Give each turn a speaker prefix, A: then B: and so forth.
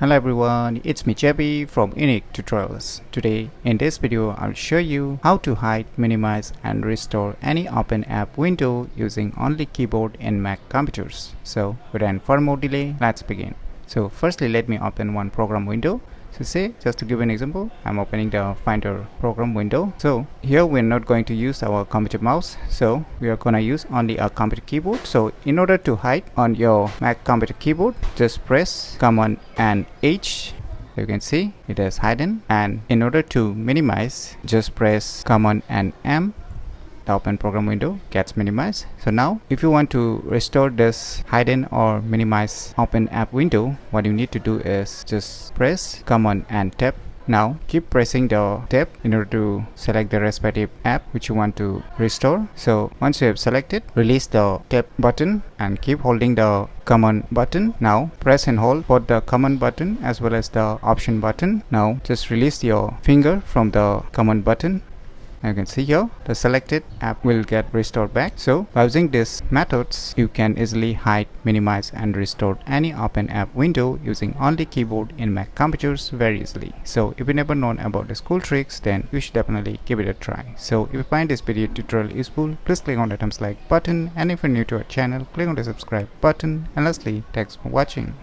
A: Hello everyone, it's me JB from UniqueTutorials. Today in this video I'll show you how to hide, minimize and restore any open app window using only keyboard in Mac computers. So without further more delay, let's begin. So firstly let me open one program window. So say, just to give an example, I'm opening the Finder program window. So here we're not going to use our computer mouse, so we are going to use only a computer keyboard. So in order to hide on your Mac computer keyboard, just press Command and H. You can see it is hidden, and in order to minimize, just press Command and M. The open program window gets minimized. So now if you want to restore this hidden or minimize open app window, what you need to do is just press Command and Tab. Now keep pressing the tab in order to select the respective app which you want to restore. So once you have selected, release the tab button and keep holding the command button. Now press and hold both the command button as well as the option button. Now just release your finger from the command button. You can see here the selected app will get restored back. So by using these methods, you can easily hide, minimize and restore any open app window using only keyboard in Mac computers very easily. So if you never known about these cool tricks, then you should definitely give it a try. So if you find this video tutorial useful, please click on the thumbs like button, and if you're new to our channel, click on the subscribe button, and lastly, thanks for watching.